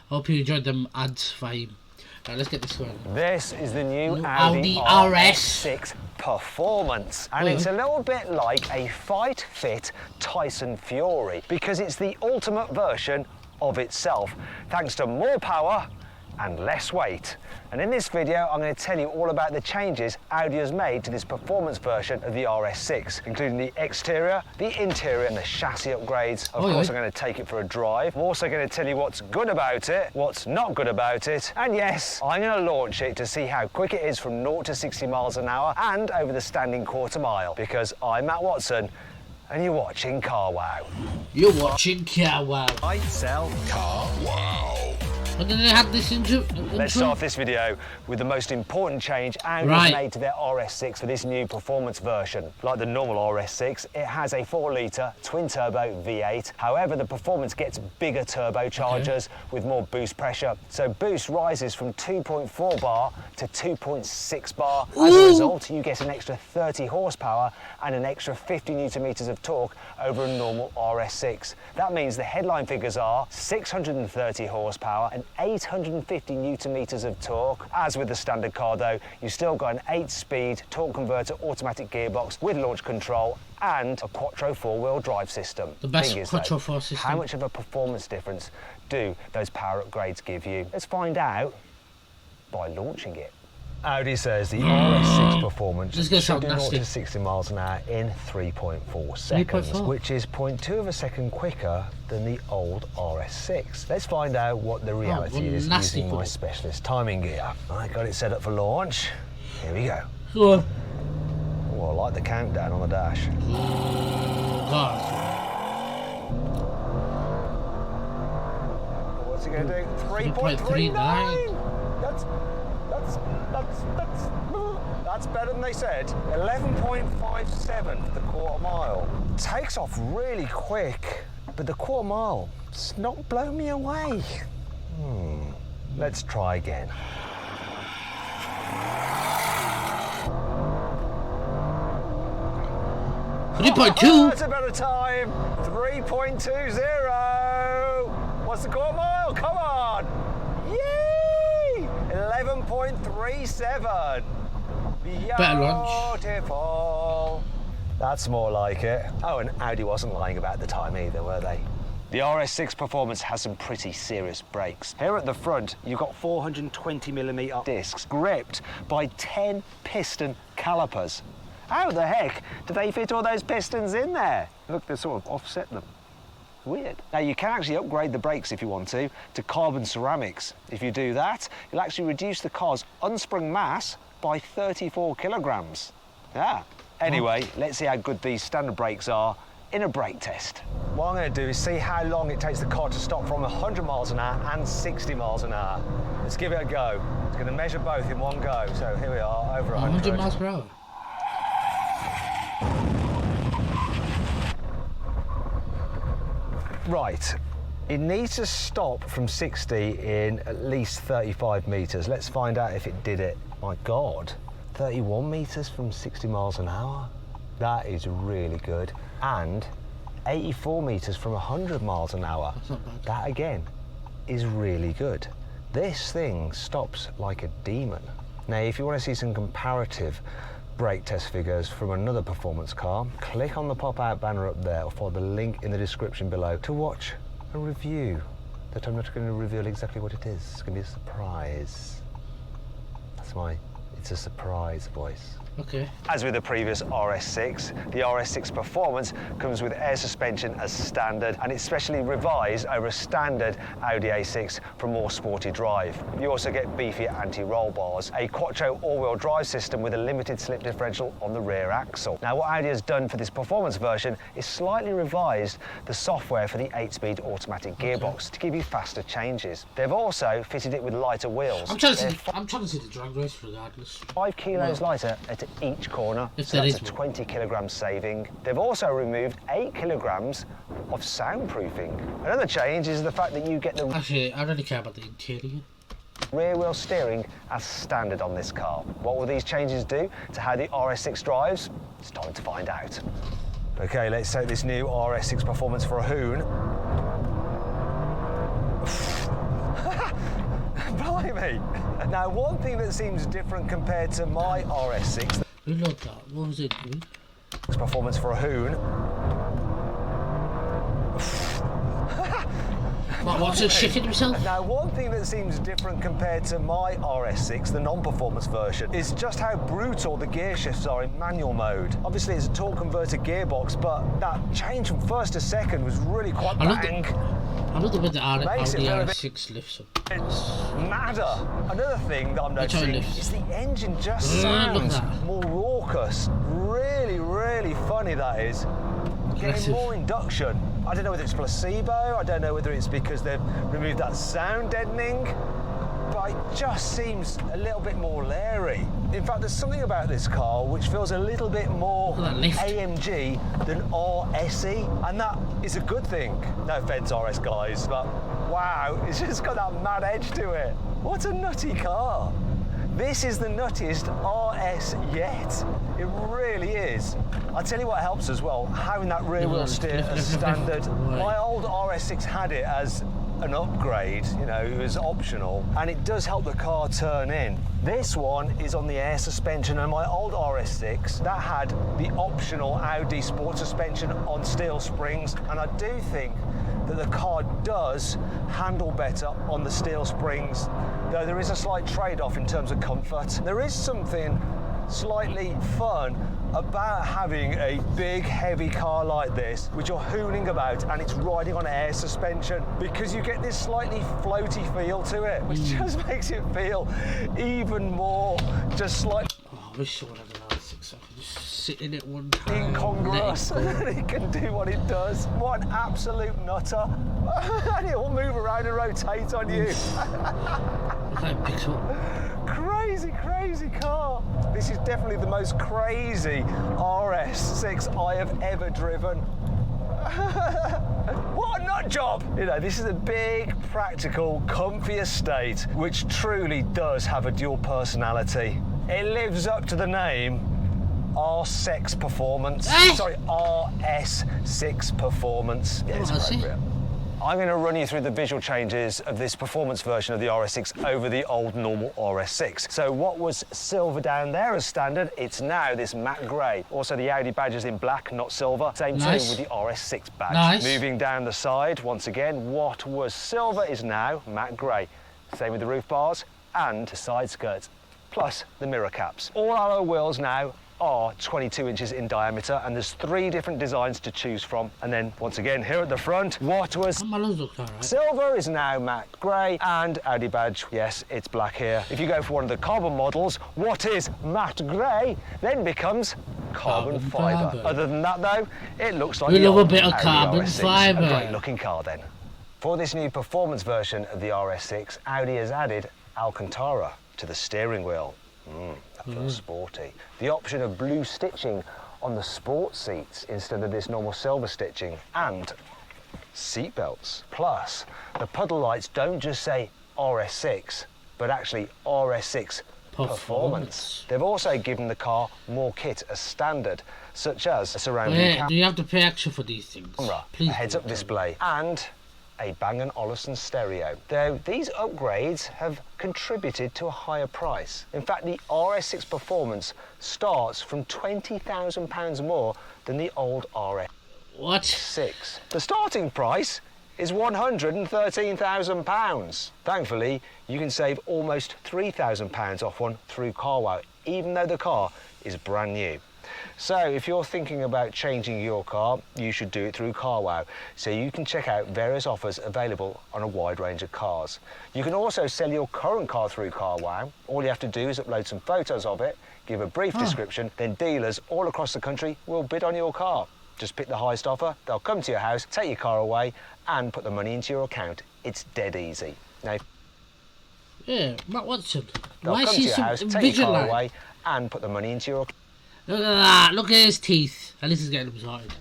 Hope you enjoyed them ads vibe. Right, let's get this one. This is the new Audi RS6 Performance, and it's a Oh. little bit like a Fight Fit Tyson Fury because it's the ultimate version of itself, thanks to more power and less weight. And in this video, I'm going to tell you all about the changes Audi has made to this performance version of the RS6, including the exterior, the interior, and the chassis upgrades. Of course, I'm going to take it for a drive. I'm also going to tell you what's good about it, what's not good about it, and yes, I'm going to launch it to see how quick it is from 0 to 60 miles an hour and over the standing quarter mile, because I'm Matt Watson, and you're watching Carwow. You're watching Carwow. I sell Carwow. And then they had this intro. Let's start off this video with the most important change Audi has made to their RS6 for this new performance version. Like the normal RS6, it has a 4-litre twin-turbo V8. However, the performance gets bigger turbochargers with more boost pressure. So boost rises from 2.4 bar to 2.6 bar. As a result, you get an extra 30 horsepower and an extra 50 newton meters of torque over a normal RS6. That means the headline figures are 630 horsepower and 850 newton meters of torque. As with the standard car though, you've still got an 8-speed torque converter automatic gearbox with launch control and a quattro 4-wheel drive system. The best quattro 4 system. How much of a performance difference do those power upgrades give you? Let's find out by launching it. Audi says the RS6 Performance should do 0 to 60 miles an hour in 3.4 seconds, which is 0.2 of a second quicker than the old RS6. Let's find out what the reality is using my specialist timing gear. I got it set up for launch. Here we go. Oh, I like the countdown on the dash. What's it going to do? 3.39. That's better than they said. 11.57 for the quarter mile. Takes off really quick, but the quarter mile, it's not blown me away. Let's try again. That's a better time. 3.20. What's the quarter mile? Come on. Yay! 11.37. Beautiful. That's more like it. Oh, and Audi wasn't lying about the time either, were they? The RS6 Performance has some pretty serious brakes. Here at the front, you've got 420mm discs gripped by 10 piston calipers. How the heck do they fit all those pistons in there? Look, they sort of offset them. Weird. Now you can actually upgrade the brakes if you want to carbon ceramics. If you do that, you'll actually reduce the car's unsprung mass by 34 kilograms. Yeah. Anyway, let's see how good these standard brakes are in a brake test. What I'm going to do is see how long it takes the car to stop from 100 miles an hour and 60 miles an hour. Let's give it a go. It's going to measure both in one go. So here we are, over 100 miles per hour. Right, it needs to stop from 60 in at least 35 metres. Let's find out if it did it. My God, 31 metres from 60 miles an hour? That is really good. And 84 metres from 100 miles an hour. That's not bad. That again is really good. This thing stops like a demon. Now, if you want to see some comparative brake test figures from another performance car, click on the pop-out banner up there or follow the link in the description below to watch a review that I'm not going to reveal exactly what it is. It's going to be a surprise. That's my it's a surprise voice. Okay. As with the previous RS6, the RS6 Performance comes with air suspension as standard, and it's specially revised over a standard Audi A6 for a more sporty drive. You also get beefier anti-roll bars, a quattro all-wheel drive system with a limited slip differential on the rear axle. Now, what Audi has done for this performance version is slightly revised the software for the 8-speed automatic gearbox to give you faster changes. They've also fitted it with lighter wheels. I'm trying to see the drag race regardless. 5 kilos lighter at each corner, so that's a 20 kilogram saving. They've also removed 8 kilograms of soundproofing. Another change is the fact that you get the Actually, I really care about the interior. rear wheel steering as standard on this car. What will these changes do to how the RS6 drives? It's time to find out. Okay, let's take this new RS6 Performance for a hoon. Blimey. Now, one thing that seems different compared to my RS6... Who loved that? What was it, dude? It's performance for a hoon. What's it shitting himself? Now, one thing that seems different compared to my RS6, the non-performance version, is just how brutal the gear shifts are in manual mode. Obviously, it's a torque converter gearbox, but that change from first to second was really quite bang. I love the way the Audi RS6 lifts up. It's madder. Another thing that I'm noticing is the engine just sounds more raucous. Really, really funny, that is. Getting more induction. I don't know whether it's placebo, I don't know whether it's because they've removed that sound deadening, but it just seems a little bit more leery. In fact, there's something about this car which feels a little bit more AMG than RSE, and that is a good thing. No offence, RS guys, but wow, it's just got that mad edge to it. What a nutty car. This is the nuttiest RS yet. It really is. I'll tell you what helps as well, having that rear wheel steer as standard. My old RS6 had it as an upgrade, you know, it was optional, and it does help the car turn in. This one is on the air suspension, and my old RS6, that had the optional Audi sport suspension on steel springs, and I do think that the car does handle better on the steel springs, though there is a slight trade-off in terms of comfort. There is something slightly fun about having a big, heavy car like this, which you're hooning about, and it's riding on air suspension, because you get this slightly floaty feel to it, which just makes it feel even more just like... Oh, I wish someone had an RS6 so I could just sit in it one time. Incongruous, and it can do what it does. What an absolute nutter. And it will move around and rotate on you. Look how it picks up. Crazy, crazy car. This is definitely the most crazy RS6 I have ever driven. What a nut job! You know, this is a big, practical, comfy estate, which truly does have a dual personality. It lives up to the name R6 Performance. Sorry, RS6 Performance. Yeah, it's appropriate. I'm going to run you through the visual changes of this performance version of the RS6 over the old normal RS6. So what was silver down there as standard, it's now this matte grey. Also the Audi badge is in black, not silver. Same too with the RS6 badge. Moving down the side, once again, what was silver is now matte grey. Same with the roof bars and the side skirts, plus the mirror caps. All alloy wheels now are 22 inches in diameter, and there's 3 different designs to choose from. And then once again here at the front, what was silver is now matte grey, and Audi badge, yes, it's black here. If you go for one of the carbon models, what is matte grey then becomes carbon fibre. Other than that though, it looks like we love a bit of carbon fibre. A great looking car then. For this new performance version of the RS6, Audi has added Alcantara to the steering wheel. That feels sporty. The option of blue stitching on the sport seats instead of this normal silver stitching, and seat belts. Plus, the puddle lights don't just say RS6, but actually RS6 Performance. They've also given the car more kit as standard, such as a surrounding camera. Do you have to pay extra for these things? Please, a heads-up display, and a Bang & Olufsen stereo. Though these upgrades have contributed to a higher price. In fact, the RS6 Performance starts from £20,000 more than the old RS6. The starting price is £113,000. Thankfully, you can save almost £3,000 off one through Carwow, even though the car is brand new. So if you're thinking about changing your car, you should do it through Carwow, so you can check out various offers available on a wide range of cars. You can also sell your current car through Carwow. All you have to do is upload some photos of it, give a brief description, then dealers all across the country will bid on your car. Just pick the highest offer, they'll come to your house, take your car away and put the money into your account. It's dead easy. Now, yeah, Matt Watson, they'll come to your house, take your car away and put the money into your account. Look at that, look at his teeth. At least he's getting them sorted.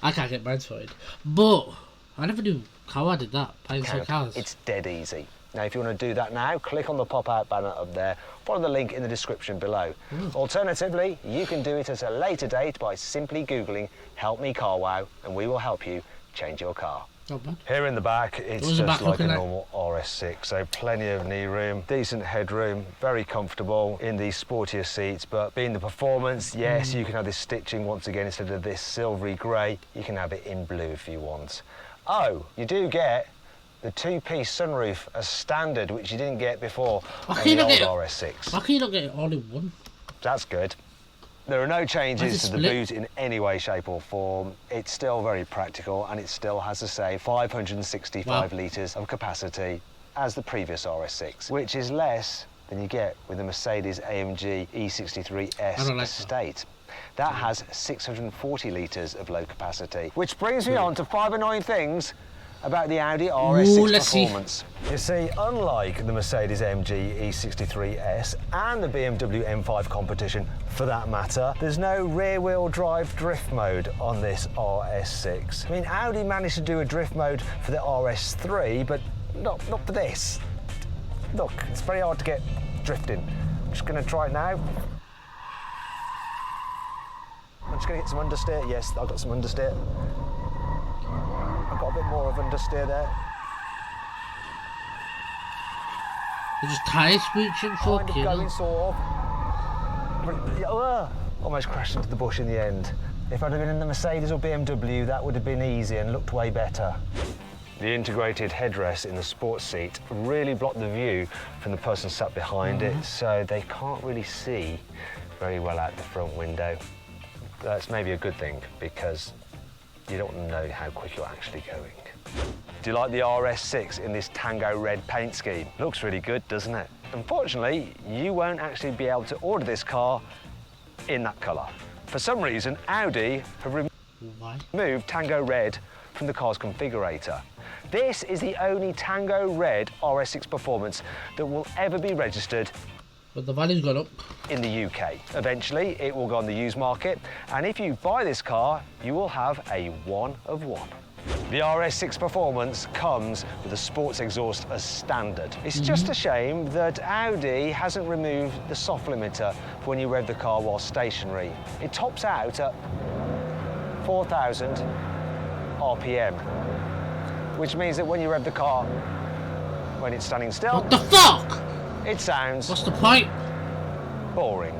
I can't get mine sorted. But I never knew Carwow did that, paying for cars. It's dead easy. Now, if you want to do that now, click on the pop-out banner up there, follow the link in the description below. Alternatively, you can do it at a later date by simply Googling Help Me Carwow, and we will help you change your car. Not bad. Here in the back, it's What was the just back like a looking like? normal RS6, so plenty of knee room, decent headroom, very comfortable in these sportier seats, but being the performance, yes, you can have this stitching once again instead of this silvery grey, you can have it in blue if you want. Oh, you do get the two-piece sunroof as standard, which you didn't get before on the old RS6. Why can you not get it all in one? That's good. There are no changes to the split? boot in any way, shape or form. It's still very practical and it still has the same 565 litres of capacity as the previous RS6, which is less than you get with the Mercedes AMG E63S Estate. That has 640 litres of low capacity, which brings me on to 5 annoying things about the Audi RS6 performance. You see, unlike the Mercedes AMG E63S and the BMW M5 competition, for that matter, there's no rear-wheel drive drift mode on this RS6. I mean, Audi managed to do a drift mode for the RS3, but not for this. Look, it's very hard to get drifting. I'm just going to try it now. I'm just going to get some understeer. Yes, I've got some understeer. I've got a bit more of understeer there. You're just tyre screeching, fuck you. Going sort of. Almost crashed into the bush in the end. If I'd have been in the Mercedes or BMW, that would have been easy and looked way better. The integrated headrest in the sports seat really blocked the view from the person sat behind it, so they can't really see very well out the front window. That's maybe a good thing, because you don't know how quick you're actually going. Do you like the RS6 in this Tango red paint scheme? Looks really good, doesn't it? Unfortunately, you won't actually be able to order this car in that colour. For some reason, Audi have removed Tango red from the car's configurator. This is the only Tango red RS6 performance that will ever be registered. But the value's gone up. In the UK. Eventually, it will go on the used market, and if you buy this car, you will have a one of one. The RS6 Performance comes with a sports exhaust as standard. It's just a shame that Audi hasn't removed the soft limiter for when you rev the car while stationary. It tops out at 4,000 RPM, which means that when you rev the car when it's standing still... What the fuck? It sounds... What's the point? Boring.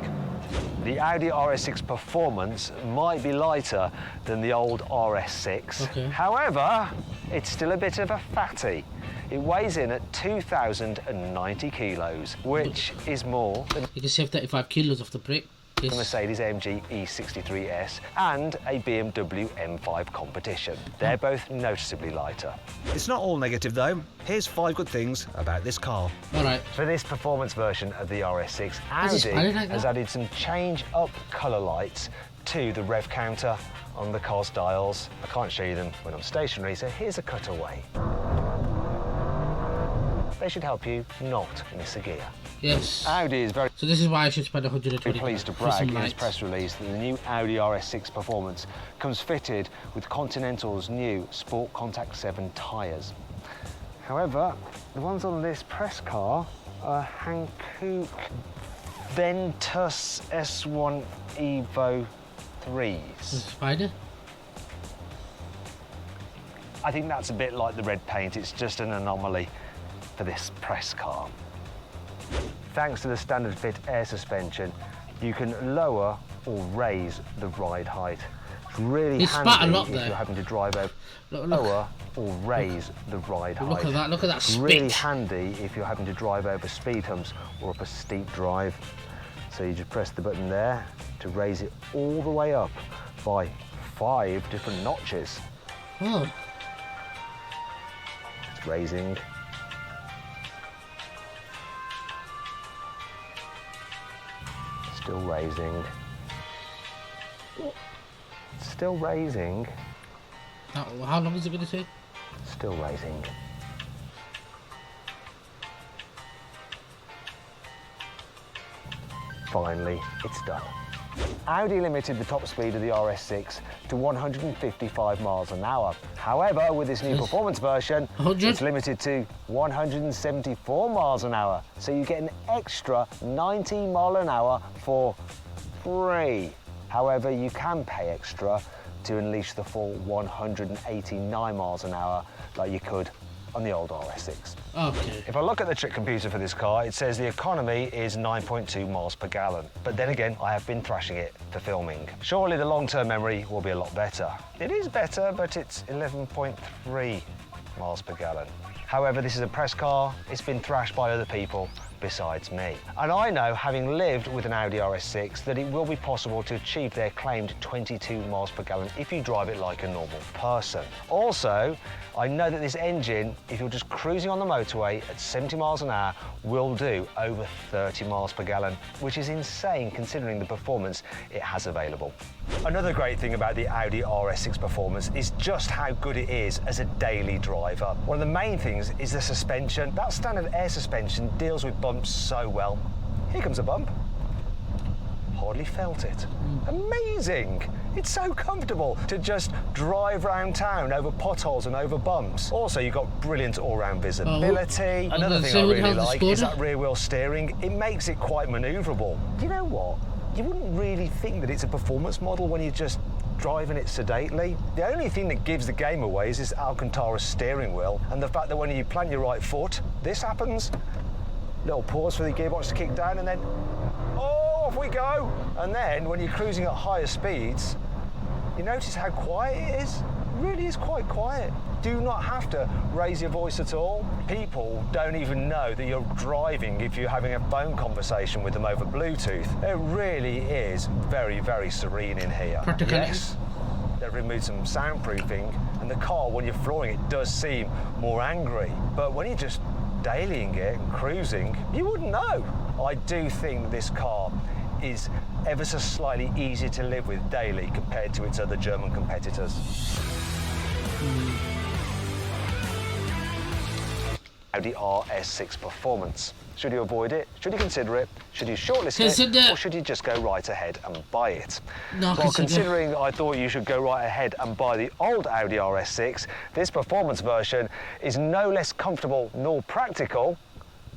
The Audi RS6 Performance might be lighter than the old RS6. Okay. However, it's still a bit of a fatty. It weighs in at 2,090 kilos, which is more than You can save 35 kilos off the brake. the Mercedes AMG E63S and a BMW M5 competition. They're both noticeably lighter. It's not all negative though. Here's 5 good things about this car. Alright. For this performance version of the RS6, Audi has added some change-up colour lights to the rev counter on the car's dials. I can't show you them when I'm stationary, so here's a cutaway. They should help you not miss a gear. Yes. Audi is very So this is why I should spend 120 pleased to brag in his press release that the new Audi RS6 Performance comes fitted with Continental's new Sport Contact 7 tyres. However, the ones on this press car are Hankook Ventus S1 Evo 3s. Spider? I think that's a bit like the red paint, it's just an anomaly for this press car. Thanks to the standard fit air suspension, you can lower or raise the ride height. It's really handy if you're having to drive over, lower or raise the ride height. Look at that spit. Really handy if you're having to drive over speed humps or up a steep drive. So you just press the button there to raise it all the way up by 5 different notches. Oh. It's raising. Still raising. Still raising. How long is it going to take? Still raising. Finally, it's done. Audi limited the top speed of the RS6 to 155 miles an hour. However, with this new performance version, it's limited to 174 miles an hour. So you get an extra 90 mile an hour for free. However, you can pay extra to unleash the full 189 miles an hour like you could on the old RS6. Okay. If I look at the trick computer for this car, it says the economy is 9.2 miles per gallon. But then again, I have been thrashing it for filming. Surely the long-term memory will be a lot better. It is better, but it's 11.3 miles per gallon. However, this is a press car. It's been thrashed by other people besides me. And I know, having lived with an Audi RS6, that it will be possible to achieve their claimed 22 miles per gallon if you drive it like a normal person. Also, I know that this engine, if you're just cruising on the motorway at 70 miles an hour, will do over 30 miles per gallon, which is insane considering the performance it has available. Another great thing about the Audi RS6 performance is just how good it is as a daily driver. One of the main things is the suspension. That standard air suspension deals with bumps so well. Here comes a bump. Hardly felt it. Amazing! It's so comfortable to just drive around town over potholes and over bumps. Also, you've got brilliant all-round visibility. Another thing I really like is that rear-wheel steering. It makes it quite manoeuvrable. You know what? You wouldn't really think that it's a performance model when you're just driving it sedately. The only thing that gives the game away is this Alcantara steering wheel and the fact that when you plant your right foot, this happens. Little pause for the gearbox to kick down and then, oh, off we go. And then when you're cruising at higher speeds, you notice how quiet it is. It really is quite quiet. Do not have to raise your voice at all. People don't even know that you're driving if you're having a phone conversation with them over Bluetooth. It really is very, very serene in here. Yes, they've removed some soundproofing, and the car, when you're flooring it, does seem more angry. But when you're just dailying it and cruising, you wouldn't know. I do think this car is ever so slightly easier to live with daily compared to its other German competitors. Audi RS6 performance. Should you avoid it? Should you consider it? Should you shortlist it? Or should you just go right ahead and buy it? No, well, considering I thought you should go right ahead and buy the old Audi RS6, this performance version is no less comfortable nor practical,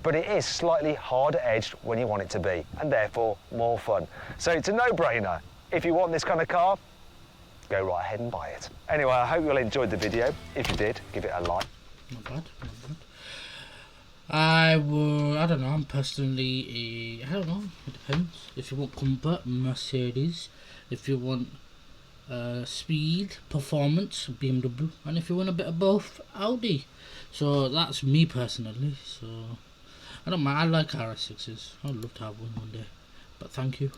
but it is slightly harder edged when you want it to be, and therefore more fun. So it's a no-brainer. If you want this kind of car, go right ahead and buy it. Anyway, I hope you all enjoyed the video. If you did, give it a like. Not bad, not bad. I don't know, I'm personally, I don't know, it depends. If you want comfort, Mercedes. If you want speed, performance, BMW. And if you want a bit of both, Audi. So that's me personally, so I don't mind, I like RS6s. I'd love to have one day, but thank you.